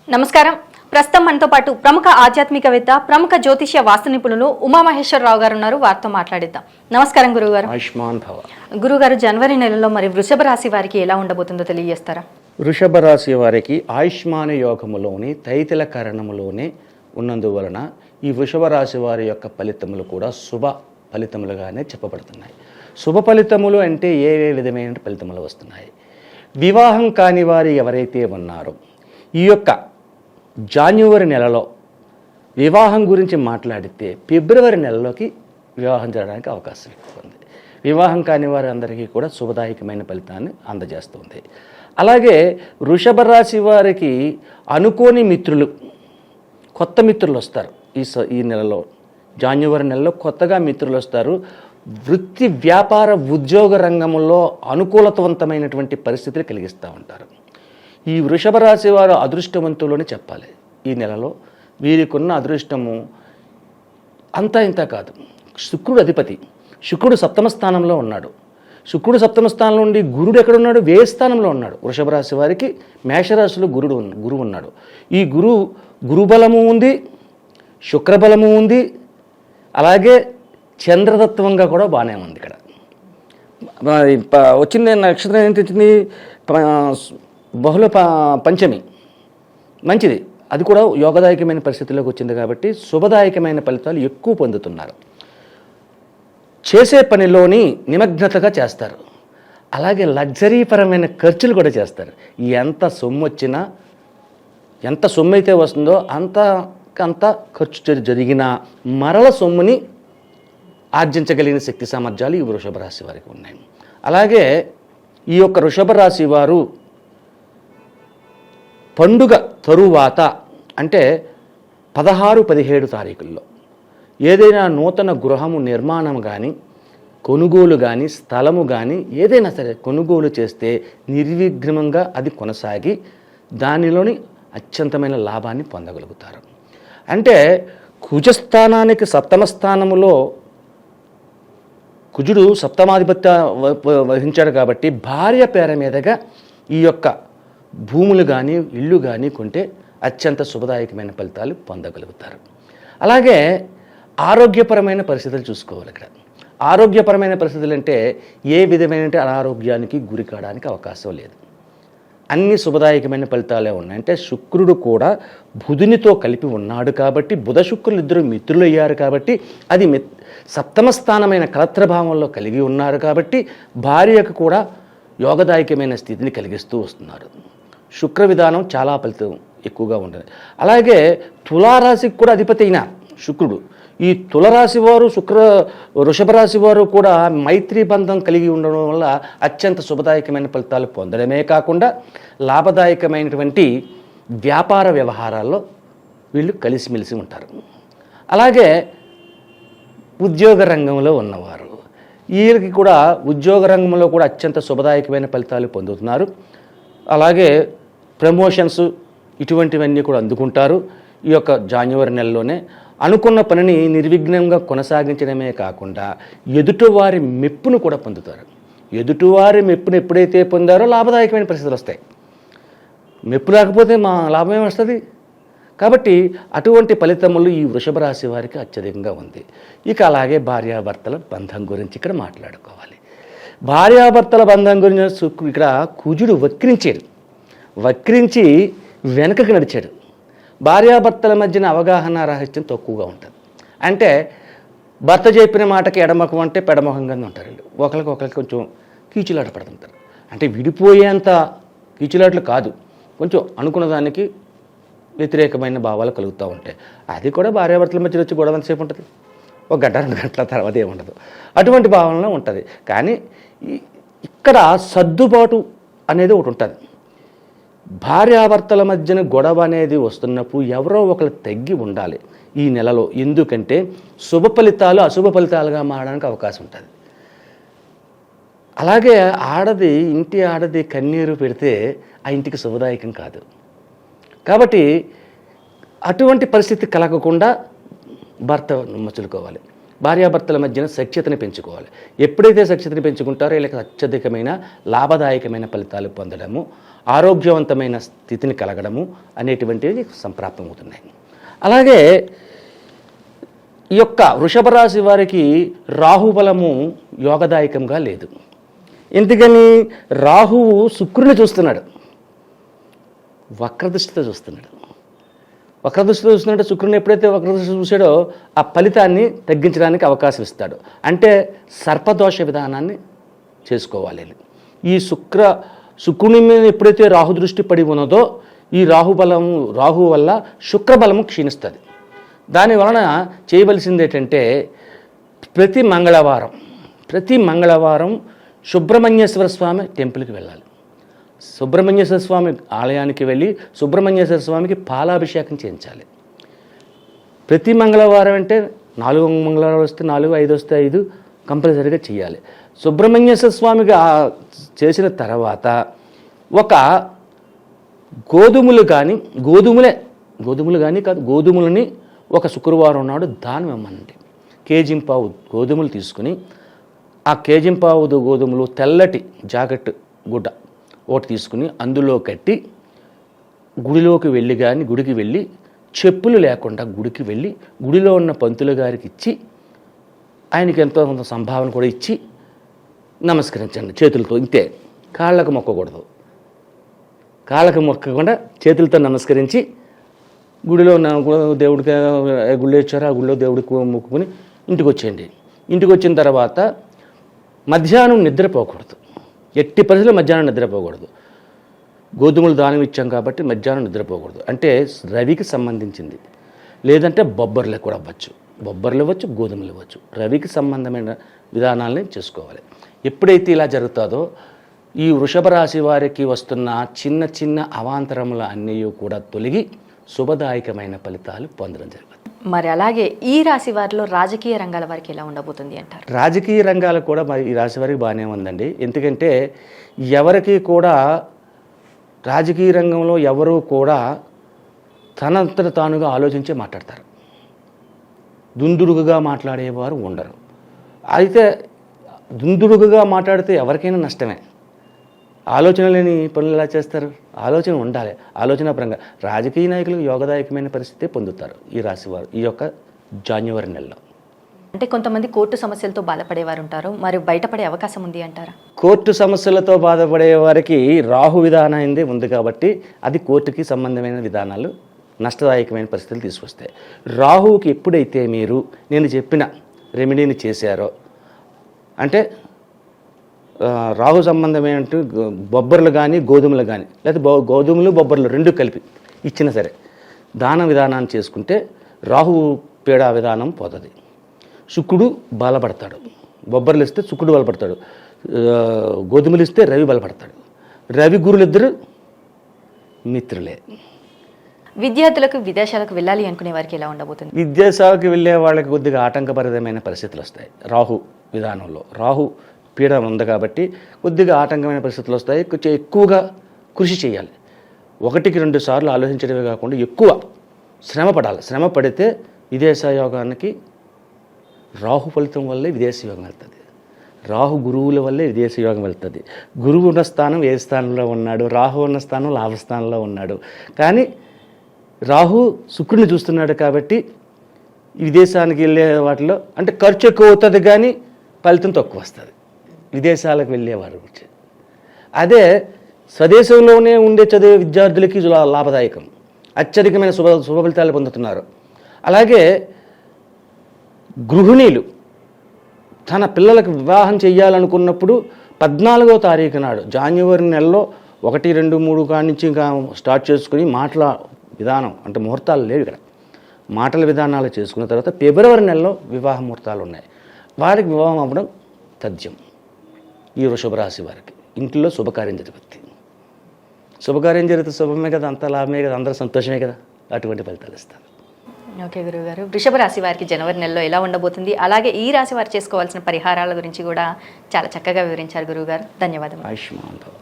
నమస్కారం. ప్రస్తుతం మనతో పాటు ప్రముఖ ఆధ్యాత్మికవేత్త, ప్రముఖ జ్యోతిష్య వాస్తు నిపుణులు ఉమామహేశ్వరరావు గారు ఉన్నారు. వారితో మాట్లాడిద్దాం. నమస్కారం గురుగారు. ఆయుష్మాన్ భవ. గురుగారు, జనవరి నెలలో మరి వృషభ రాశి వారికి ఎలా ఉండబోతుందో తెలియజేస్తారా? వృషభ రాశి వారికి ఆయుష్మాన యోగములోని తైతిల కరణములోనే ఉన్నందువలన ఈ వృషభ రాశి వారి యొక్క ఫలితములు కూడా శుభ ఫలితములుగానే చెప్పబడుతున్నాయి. శుభ ఫలితములు అంటే ఏ విధమైన ఫలితములు వస్తున్నాయి? వివాహం కాని వారు ఎవరైతే ఉన్నారో ఈ యొక్క జాన్యువరి నెలలో వివాహం గురించి మాట్లాడితే ఫిబ్రవరి నెలలోకి వివాహం జరగడానికి అవకాశం ఎక్కువ ఉంది. వివాహం కాని వారి అందరికీ కూడా శుభదాయకమైన ఫలితాన్ని అందజేస్తుంది. అలాగే వృషభ రాశి వారికి అనుకోని మిత్రులు, కొత్త మిత్రులు వస్తారు. ఈ నెలలో జాన్యువరి నెలలో కొత్తగా మిత్రులు వస్తారు. వృత్తి, వ్యాపార, ఉద్యోగ రంగంలో అనుకూలతవంతమైనటువంటి పరిస్థితులు కలిగిస్తూ ఉంటారు. ఈ వృషభ రాశి వారు అదృష్టవంతులని చెప్పాలి. ఈ నెలలో వీరికున్న అదృష్టము అంతా ఇంత కాదు. శుక్రుడు అధిపతి. శుక్రుడు సప్తమ స్థానంలో ఉన్నాడు. శుక్రుడు సప్తమ స్థానంలో ఉండి గురుడు ఎక్కడున్నాడు? వ్యయ స్థానంలో ఉన్నాడు. వృషభ రాశి వారికి మేషరాశిలో గురువు ఉన్నాడు. ఈ గురుబలము ఉంది, శుక్రబలము ఉంది, అలాగే చంద్రతత్వంగా కూడా బాగానే ఉంది. ఇక్కడ వచ్చింది నక్షత్రం ఏంటి వచ్చింది? బహుళ పంచమి, మంచిది. అది కూడా యోగదాయకమైన పరిస్థితుల్లోకి వచ్చింది కాబట్టి శుభదాయకమైన ఫలితాలు ఎక్కువ పొందుతున్నారు. చేసే పనిలోని నిమగ్నతగా చేస్తారు. అలాగే లగ్జరీపరమైన ఖర్చులు కూడా చేస్తారు. ఎంత సొమ్ము వచ్చినా, ఎంత సొమ్ము అయితే వస్తుందో అంత ఖర్చు జరిగిన మరల సొమ్ముని ఆర్జించగలిగిన శక్తి సామర్థ్యాలు ఈ వృషభ రాశి వారికి ఉన్నాయి. అలాగే ఈ యొక్క వృషభ రాశి వారు పండుగ తరువాత అంటే 16-17 తారీఖుల్లో ఏదైనా నూతన గృహము నిర్మాణం కానీ, కొనుగోలు కానీ, స్థలము కానీ ఏదైనా సరే కొనుగోలు చేస్తే నిర్విఘ్నంగా అది కొనసాగి దానిలోని అత్యంతమైన లాభాన్ని పొందగలుగుతారు. అంటే కుజస్థానానికి సప్తమ స్థానములో కుజుడు సప్తమాధిపత్య వహించాడు కాబట్టి భార్య పేర మీదగా ఈ యొక్క భూములు కానీ, ఇళ్ళు కానీ కొంటే అత్యంత శుభదాయకమైన ఫలితాలు పొందగలుగుతారు. అలాగే ఆరోగ్యపరమైన పరిస్థితులు చూసుకోవాలి. ఇక్కడ ఆరోగ్యపరమైన పరిస్థితులు అంటే ఏ విధమైన అనారోగ్యానికి గురి కావడానికి అవకాశం లేదు. అన్ని శుభదాయకమైన ఫలితాలే ఉన్నాయి. అంటే శుక్రుడు కూడా బుధునితో కలిపి ఉన్నాడు కాబట్టి, బుధ శుక్రులు ఇద్దరు మిత్రులు అయ్యారు కాబట్టి, అది సప్తమ స్థానమైన కలత్రభావంలో కలిగి ఉన్నారు కాబట్టి భార్యకు కూడా యోగదాయకమైన స్థితిని కలిగిస్తూ వస్తున్నారు. శుక్ర విధానం చాలా ఫలితం ఎక్కువగా ఉంటుంది. అలాగే తులారాశికి కూడా అధిపతి అయిన శుక్రుడు, ఈ తులరాశి వారు వృషభ రాశి వారు కూడా మైత్రి బంధం కలిగి ఉండడం వల్ల అత్యంత శుభదాయకమైన ఫలితాలు పొందడమే కాకుండా లాభదాయకమైనటువంటి వ్యాపార వ్యవహారాల్లో వీళ్ళు కలిసిమెలిసి ఉంటారు. అలాగే ఉద్యోగ రంగంలో ఉన్నవారు, వీరికి కూడా ఉద్యోగ రంగంలో కూడా అత్యంత శుభదాయకమైన ఫలితాలు పొందుతున్నారు. అలాగే ప్రమోషన్స్ ఇటువంటివన్నీ కూడా అందుకుంటారు. ఈ యొక్క జాన్యువరి నెలలోనే అనుకున్న పనిని నిర్విఘ్నంగా కొనసాగించడమే కాకుండా ఎదుటివారి మెప్పును కూడా పొందుతారు. ఎదుటివారి మెప్పును ఎప్పుడైతే పొందారో లాభదాయకమైన పరిస్థితులు వస్తాయి. మెప్పు లేకపోతే మా లాభం ఏమొస్తుంది? కాబట్టి అటువంటి ఫలితములు ఈ వృషభ రాశి వారికి అత్యధికంగా ఉంది. ఇక అలాగే భార్యాభర్తల బంధం గురించి ఇక్కడ మాట్లాడుకోవాలి. భార్యాభర్తల బంధం గురించి ఇక్కడ కుజుడు వక్రించి వెనకకి నడిచాడు. భార్యాభర్తల మధ్యన అవగాహన రహస్యం తక్కువగా ఉంటుంది. అంటే భర్త చెప్పిన మాటకి ఎడమొఖం అంటే పెడమొఖంగానే ఉంటారు. ఒకరికి కొంచెం కీచులాట పడుతుంటారు. అంటే విడిపోయేంత కీచులాటలు కాదు, కొంచెం అనుకున్న దానికి వ్యతిరేకమైన భావాలు కలుగుతూ ఉంటాయి. అది కూడా భార్యాభర్తల మధ్య వచ్చి గొడవ ఎంతసేపు ఉంటుంది? 1 గంట 2 గంటల తర్వాత ఏముండదు. అటువంటి భావనలో ఉంటుంది. కానీ ఇక్కడ సర్దుబాటు అనేది ఒకటి ఉంటుంది. భార్యాభర్తల మధ్యన గొడవ అనేది వస్తున్నప్పుడు ఎవరో ఒకరు తగ్గి ఉండాలి ఈ నెలలో. ఎందుకంటే శుభ ఫలితాలు అశుభ ఫలితాలుగా మారడానికి అవకాశం ఉంటుంది. అలాగే ఇంటి ఆడది కన్నీరు పెడితే ఆ ఇంటికి శుభదాయకం కాదు. కాబట్టి అటువంటి పరిస్థితి కలగకుండా భర్త మచులుకోవాలి. భార్యాభర్తల మధ్యన సఖ్యతని పెంచుకోవాలి. ఎప్పుడైతే సఖ్యతని పెంచుకుంటారో వీళ్ళకి అత్యధికమైన లాభదాయకమైన ఫలితాలు పొందడము, ఆరోగ్యవంతమైన స్థితిని కలగడము అనేటువంటివి సంప్రాప్తమవుతున్నాయి. అలాగే ఈ యొక్క వృషభ రాశి వారికి రాహుబలము యోగదాయకంగా లేదు. ఎందుకని? రాహువు శుక్రుని చూస్తున్నాడు, వక్రదృష్టితో చూస్తున్నాడు. వక్రదృష్టితో చూస్తున్నాడు. శుక్రుని ఎప్పుడైతే వక్రదృష్టి చూసాడో ఆ ఫలితాన్ని తగ్గించడానికి అవకాశం ఇస్తాడు. అంటే సర్పదోష విధానాన్ని చేసుకోవాలి. ఈ శుక్రుని మీద ఎప్పుడైతే రాహు దృష్టి పడి ఉన్నదో ఈ రాహు వల్ల శుక్రబలము క్షీణిస్తుంది. దాని వలన చేయవలసింది ఏంటంటే ప్రతి మంగళవారం సుబ్రహ్మణ్యేశ్వర స్వామి టెంపుల్కి వెళ్ళాలి. సుబ్రహ్మణ్యేశ్వర స్వామి ఆలయానికి వెళ్ళి సుబ్రహ్మణ్యేశ్వర స్వామికి పాలాభిషేకం చేయించాలి. ప్రతి మంగళవారం అంటే 4 మంగళవారం వస్తే 4, 5 వస్తే 5 కంపల్సరీగా చేయాలి. సుబ్రహ్మణ్యేశ్వర స్వామికి చేసిన తర్వాత ఒక గోధుమలు కానీ కాదు, గోధుమలని ఒక శుక్రవారం నాడు దానం ఇవ్వమనండి. కేజింపావు గోధుమలు తీసుకుని ఆ కేజింపావు గోధుమలు తెల్లటి జాకెట్ గుడ్డ ఒకటి తీసుకుని అందులో కట్టి గుడికి వెళ్ళి చెప్పులు లేకుండా గుడికి వెళ్ళి గుడిలో ఉన్న పంతులు గారికి ఇచ్చి ఆయనకి ఎంతో కొంత సంభావన కూడా ఇచ్చి నమస్కరించండి చేతులతో. ఇంతే, కాళ్ళకు మొక్కకూడదు. కాళ్ళకు మొక్కకుండా చేతులతో నమస్కరించి గుడిలో ఉన్న దేవుడికి గుళ్ళు ఇచ్చారో ఆ గుళ్ళో దేవుడికి మొక్కుకొని ఇంటికి వచ్చేయండి. ఇంటికి వచ్చిన తర్వాత మధ్యాహ్నం నిద్రపోకూడదు. ఎట్టి పరిస్థితుల్లో మధ్యాహ్నం నిద్రపోకూడదు. గోధుమలు దానం ఇచ్చాం కాబట్టి మధ్యాహ్నం నిద్రపోకూడదు. అంటే రవికి సంబంధించింది. లేదంటే బొబ్బర్లు కూడా అవ్వచ్చు, గోధుమలు ఇవ్వచ్చు. రవికి సంబంధమైన విధానాలని చేసుకోవాలి. ఎప్పుడైతే ఇలా జరుగుతుందో ఈ వృషభ రాశి వారికి వస్తున్న చిన్న చిన్న అవాంతరముల అన్నీ కూడా తొలగి శుభదాయకమైన ఫలితాలు పొందడం జరుగుతుంది. మరి అలాగే ఈ రాశి వారిలో రాజకీయ రంగాల వారికి ఎలా ఉండబోతుంది అంటారు? రాజకీయ రంగాలు కూడా మరి ఈ రాశి వారికి బాగానే ఉందండి. ఎందుకంటే ఎవరికి కూడా రాజకీయ రంగంలో ఎవరు కూడా తనంతట తానుగా ఆలోచించే మాట్లాడతారు. దుందుడుగుగా మాట్లాడేవారు ఉండరు. అయితే దుందుడుగుగా మాట్లాడితే ఎవరికైనా నష్టమే. ఆలోచన లేని పనులు ఎలా చేస్తారు? ఆలోచన ఉండాలి. ఆలోచనాపరంగా రాజకీయ నాయకులకు యోగదాయకమైన పరిస్థితి పొందుతారు ఈ రాశివారు ఈ యొక్క జనవరి నెలలో. అంటే కొంతమంది కోర్టు సమస్యలతో బాధపడేవారు ఉంటారు, మరి బయటపడే అవకాశం ఉంది అంటారా? కోర్టు సమస్యలతో బాధపడే వారికి రాహు విధానం అయింది ఉంది కాబట్టి అది కోర్టుకి సంబంధమైన విధానాలు నష్టదాయకమైన పరిస్థితులు తీసుకొస్తాయి. రాహువుకి ఎప్పుడైతే మీరు నేను చెప్పిన రెమెడీని చేశారో, అంటే రాహు సంబంధమైన బొబ్బర్లు కానీ గోధుమలు కానీ లేకపోతే గోధుమలు బొబ్బర్లు రెండు కలిపి ఇచ్చినా సరే దాన విధానాన్ని చేసుకుంటే రాహు పీడా విధానం పోతుంది. శుక్రుడు బలపడతాడు. బొబ్బర్లు ఇస్తే శుక్రుడు బలపడతాడు, గోధుమలు ఇస్తే రవి బలపడతాడు. రవి గురులు ఇద్దరు మిత్రులే. విద్యార్థులకు విదేశాలకు వెళ్ళాలి అనుకునే వారికి ఎలా ఉండబోతుంది? విదేశాలకు వెళ్ళే వాళ్ళకి కొద్దిగా ఆటంకపరితమైన పరిస్థితులు వస్తాయి. రాహు విధానంలో రాహు పీడ ఉంది కాబట్టి కొద్దిగా ఆటంకమైన పరిస్థితులు వస్తాయి. కొంచెం ఎక్కువగా కృషి చేయాలి. 1-2 సార్లు ఆలోచించడమే కాకుండా ఎక్కువ శ్రమ పడాలి. శ్రమ పడితే విదేశ యోగానికి రాహు ఫలితం వల్లే విదేశ యోగం వెళ్తుంది. రాహు గురువుల వల్లే విదేశ యోగం వెళ్తుంది. గురువు ఉన్న స్థానం ఏ స్థానంలో ఉన్నాడు, రాహు ఉన్న స్థానం లాభస్థానంలో ఉన్నాడు. కానీ రాహు శుక్రుని చూస్తున్నాడు కాబట్టి విదేశానికి వెళ్ళే వాటిలో అంటే ఖర్చు ఎక్కువ అవుతుంది కానీ ఫలితం తక్కువ వస్తుంది విదేశాలకు వెళ్ళేవారు. అదే స్వదేశంలోనే ఉండే చదివే విద్యార్థులకి లాభదాయకం, అత్యధికమైన శుభ ఫలితాలు పొందుతున్నారు. అలాగే గృహిణీలు తన పిల్లలకు వివాహం చేయాలనుకున్నప్పుడు 14వ తారీఖు నాడు జనవరి నెలలో 1, 2, 3 కాడి నుంచి ఇంకా స్టార్ట్ చేసుకుని మాటల విధానం అంటే ముహూర్తాలు లేవు ఇక్కడ. మాటల విధానాలు చేసుకున్న తర్వాత ఫిబ్రవరి నెలలో వివాహ ముహూర్తాలు ఉన్నాయి. వారికి వివాహం అవ్వడం తథ్యం. ఈ వృషభ రాశి వారికి ఇంట్లో శుభకార్యం జరుగుతుంది. శుభకార్యం జరిగితే శుభమే కదా, అంత లాభమే కదా, అందరూ సంతోషమే కదా, అటువంటి ఫలితాలు ఇస్తారు. ఓకే గురువుగారు, వృషభ రాశి వారికి జనవరి నెలలో ఎలా ఉండబోతుంది, అలాగే ఈ రాశి వారు చేసుకోవాల్సిన పరిహారాల గురించి కూడా చాలా చక్కగా వివరించారు గురువుగారు. ధన్యవాదాలు. ఆయుష్మాన్ భవ.